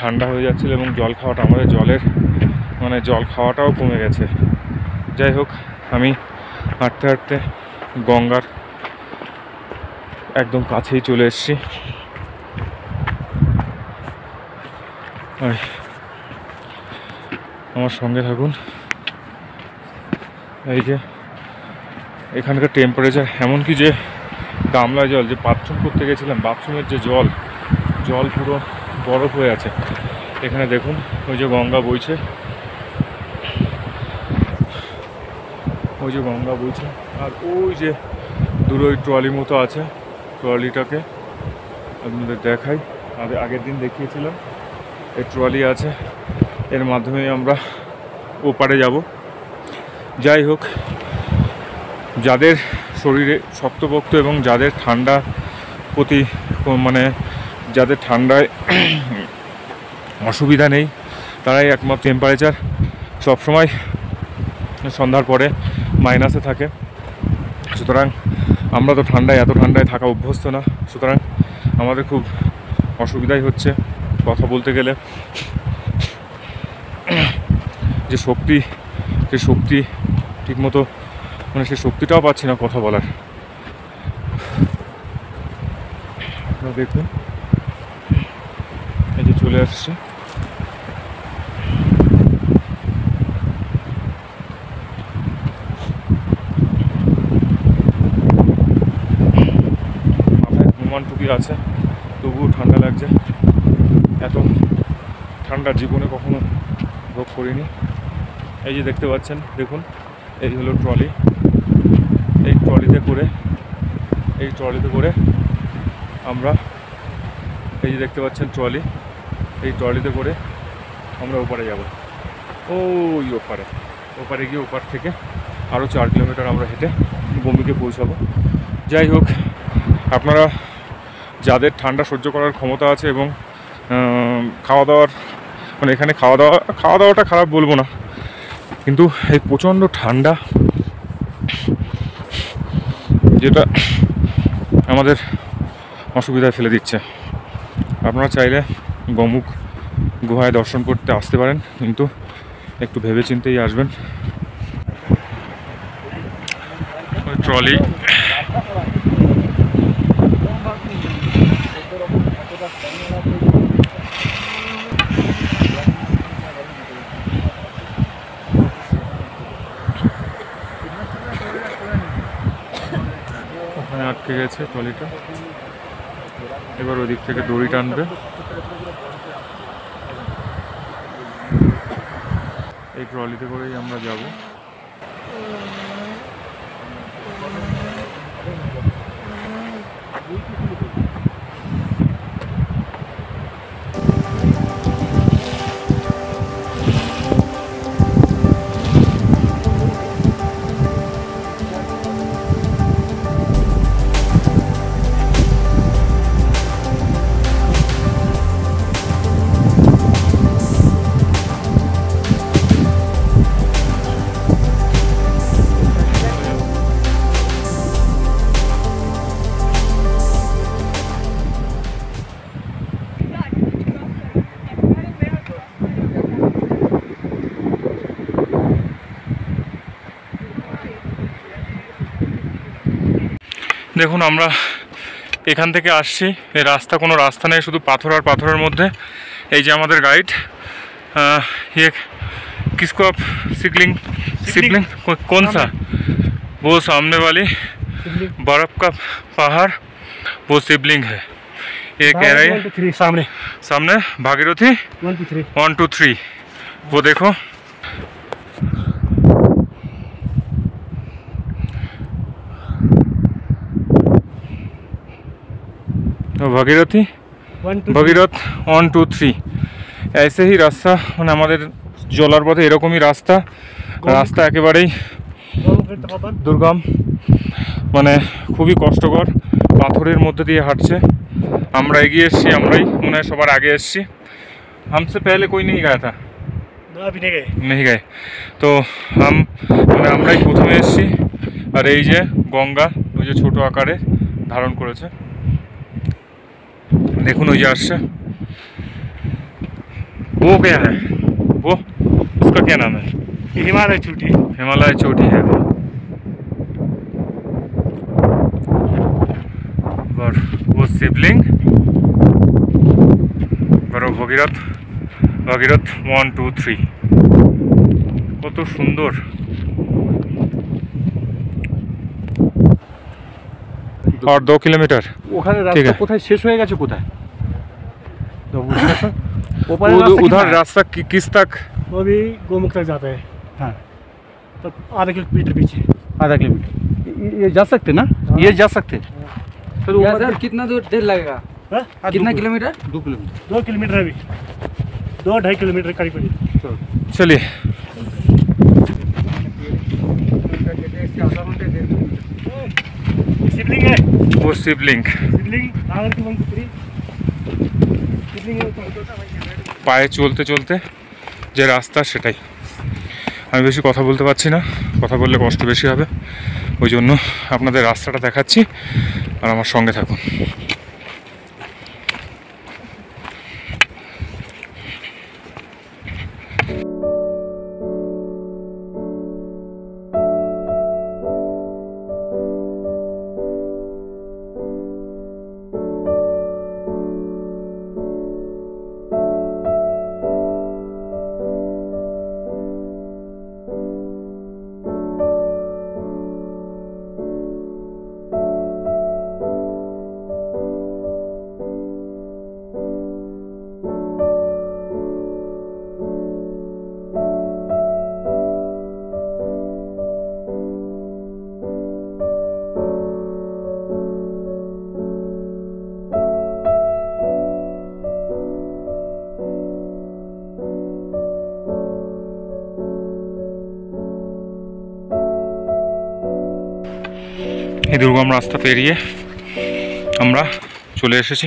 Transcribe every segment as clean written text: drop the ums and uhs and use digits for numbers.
ঠান্ডা হয়ে যাচ্ছিল এবং জল খাওয়াটা আমাদের জল খাওয়াটাও কমে গেছে। যাই হোক, আমি হাঁটতে হাঁটতে গঙ্গার একদম কাছেই চলে এসেছি। আমার সঙ্গে থাকুন। এই যে এখানকার টেম্পারেচার এমনকি যে গামলা জল, যে বাথরুম করতে গেছিলাম, বাথরুমের যে জল পুরো বরফ হয়ে আছে। এখানে দেখুন ওই যে গঙ্গা বইছে, আর ওই যে দূরে ওই ট্রলি মতো আছে, ট্রলিটাকে আপনাদের দেখাই। আগের দিন দেখিয়েছিলাম, এই ট্রলি আছে, এর মাধ্যমে আমরা ওপারে যাব। যাই হোক, যাদের শরীরে শক্তপোক্ত এবং যাদের ঠান্ডা প্রতি যাদের ঠান্ডায় অসুবিধা নেই, তারাই একমাত্র টেম্পারেচার সবসময় সন্ধ্যার পরে মাইনাসে থাকে। সুতরাং আমরা তো এত ঠান্ডায় থাকা অভ্যস্ত না, সুতরাং আমাদের খুব অসুবিধাই হচ্ছে কথা বলতে গেলে। যে শক্তি ঠিকমতো সেই শক্তিটাও পাচ্ছি না কথা বলার। দেখুন এই যে চলে আসছে, মাথায় হুমান টুপি আছে, তবুও ঠান্ডা লাগছে। এত ঠান্ডা জীবনে কখনো ভোগ করিনি। এই যে দেখতে পাচ্ছেন, দেখুন এই হলো ট্রলি। এই ট্রলিতে করে আমরা, এই যে দেখতে পাচ্ছেন ট্রলি, এই ট্রলিতে করে আমরা ওপারে যাব। ওই ওপারে গিয়ে ওপার থেকে আরও 4 কিলোমিটার আমরা হেঁটে বমিকে পৌঁছাবো। যাই হোক, আপনারা যাদের ঠান্ডা সহ্য করার ক্ষমতা আছে এবং খাওয়া দাওয়ার এখানে খাওয়া দাওয়াটা খারাপ বলবো না, কিন্তু এই প্রচণ্ড ঠান্ডা যেটা আমাদের অসুবিধায় ফেলে দিচ্ছে। আপনারা চাইলে গোমুখ গুহায় দর্শন করতে আসতে পারেন, কিন্তু একটু ভেবেচিন্তেই আসবেন। ওই ট্রলি ওখানে আটকে গেছে ট্রলিটা, এবার ওই দিক থেকে দড়ি টানবে। এই ট্রলিতে করেই আমরা যাব। দেখুন আমরা এখান থেকে আসছি, এই কোনো রাস্তা নেই, শুধু পাথর আর পাথরের মধ্যে। এই যে আমাদের গাইড, ये किसको आप सिबलिंग कौन सा? वो सामने वाली बर्फ का पहाड़ वो सिबलिंग है, ये कह रहे हैं। 1 2 3 सामने भागीरथी 1 2 3 वो देखो। भगीरथ 1 2 3 ऐसे ही रास्ता हमारे জলার পথে এরকমই রাস্তা একেবারেই দুর্গম, খুবই কষ্টকর, পাথরের মধ্যে দিয়ে হাঁটছে। আমরা এগিয়ে এসেছি, আমরাই মনে হয় সবার আগে এসেছি। हमसे पहले कोई नहीं गया था, नहीं गए তো আমরাই প্রথমে এসেছি। আর এই যে গঙ্গা ওই যে ছোট আকারে ধারণ করেছে, দেখুন ওই যে আসছে। वो क्या है वो, उसका क्या नाम है? हिमालय चोटी। हिमालय चोटी है वो। और वो शिवलिंग और भगीरथ, भगीरथ 1 2 3। কত সুন্দর। और 2 किलोमीटर। ওখানে ठीक রাস্তা है। কোথায় শেষ হয়ে গেছে কোথায়? उधर रास्ता किस तक? वो भी गोमुख तक जाता है। हाँ, तो आधा किलोमीटर पीछे। आधा किलोमीटर ये जा सकते ना? ये जा सकते फिर यहाँ सर कितना दूर देर लगेगा? हाँ? कितना किलोमीटर? 2 किलोमीटर 2 किलोमीटर अभी, 2-2.5 किलोमीटर करीब करीब। चलिए। शिवलिंग है, वो शिवलिंग शिवलिंग आगे की 1 2 3 शिवलिंग है। পায়ে চলতে চলতে যে রাস্তা সেটাই। আমি বেশি কথা বলতে পারছি না, কথা বললে কষ্ট বেশি হবে, ওই জন্য আপনাদের রাস্তাটা দেখাচ্ছি আর আমার সঙ্গে থাকুন। এই দুর্গম রাস্তা পেরিয়ে আমরা চলে এসেছি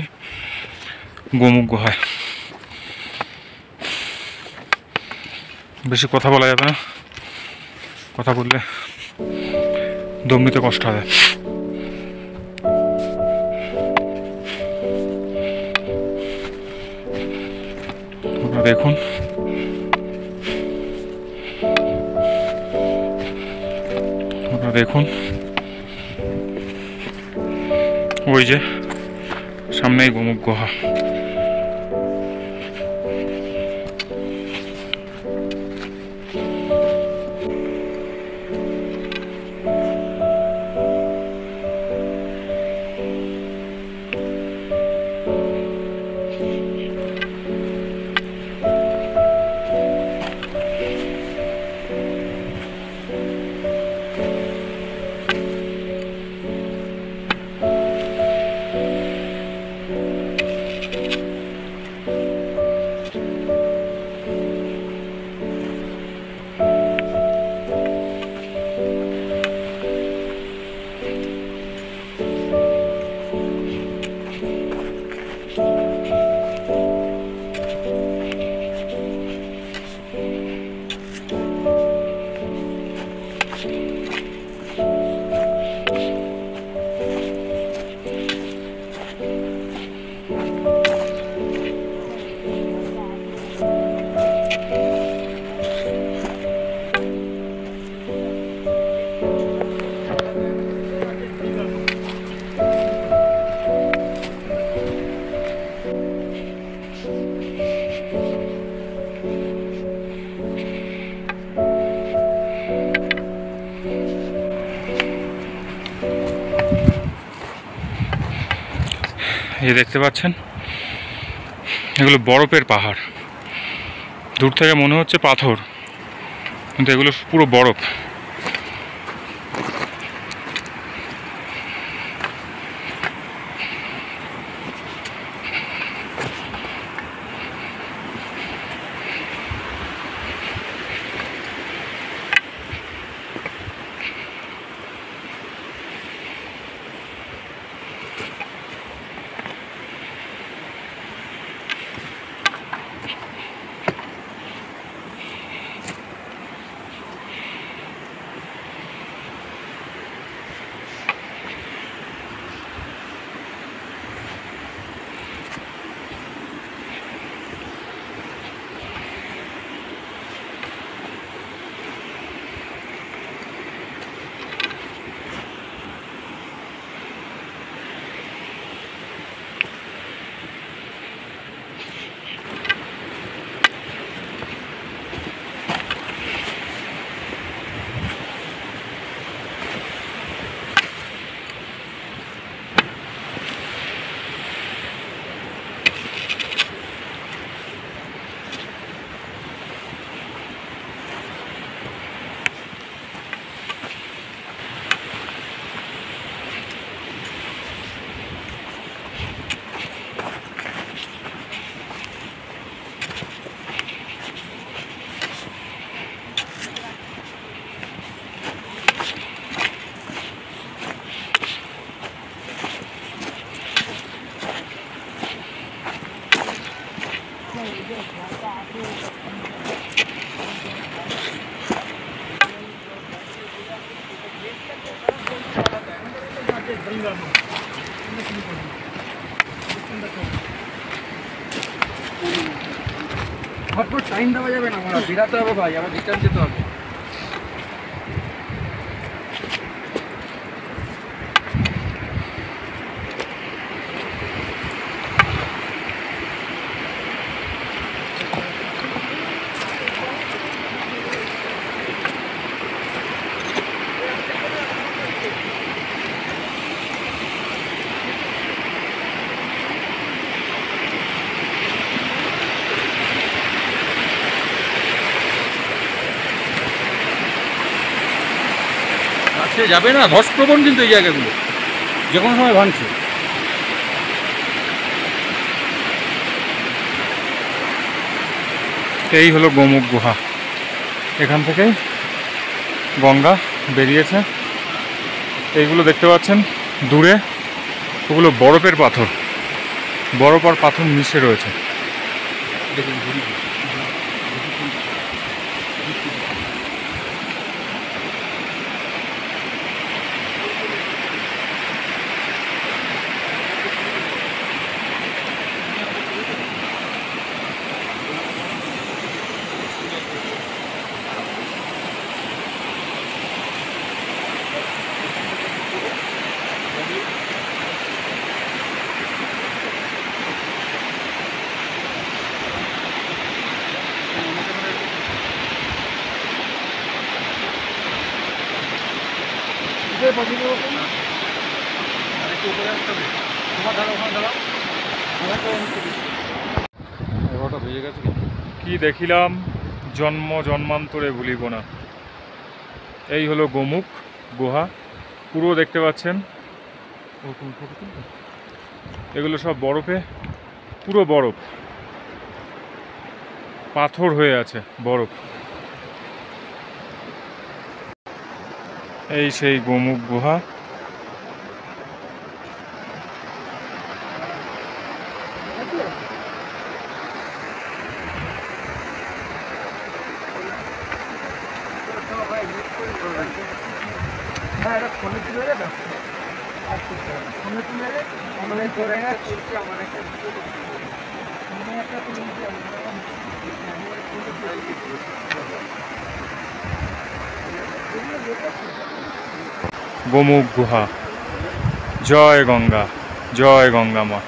গোমুখ গুহায়। বেশি কথা বলা যাবে না, কথা বললে দম নিতে কষ্ট হবে। আপনারা দেখুন, আপনারা দেখুন ওই যে সামনেই গোমুখ গুহা। এই দেখতে পাচ্ছেন এগুলো বরফের পাহাড়। দূর থেকে মনে হচ্ছে পাথর, কিন্তু এগুলো পুরো বরফ। হটপট টাইম দেওয়া যাবে না, আমরা বেরাতে হবে ভাই, আবার রিটার্ন যেতে হবে। সে যাবে না, ধসপ্রবণ কিন্তু এই জায়গাগুলো যে কোনো সময় ভাঙছে। এই হলো গোমুখ গুহা। এখান থেকেই গঙ্গা বেরিয়েছে। এইগুলো দেখতে পাচ্ছেন দূরে, ওগুলো বরফের পাথর, বরফ আর পাথর মিশে রয়েছে। দেখুন ঘুরি এগারোটা বেজে গেছে। কি দেখিলাম জন্ম জন্মান্তরে ভুলিব না। এই হলো গোমুখ গুহা, পুরো দেখতে পাচ্ছেন। এগুলো সব বরফে, পুরো বরফ, পাথর হয়ে আছে বরফ। এই সেই গোমুখ গুহা। হ্যাঁ, এটা ফোনে তুলে যাবে, ফোনে তুলে আমাদের করে আমার একটা গোমুখ গুহা। জয় গঙ্গা, জয় গঙ্গা মা।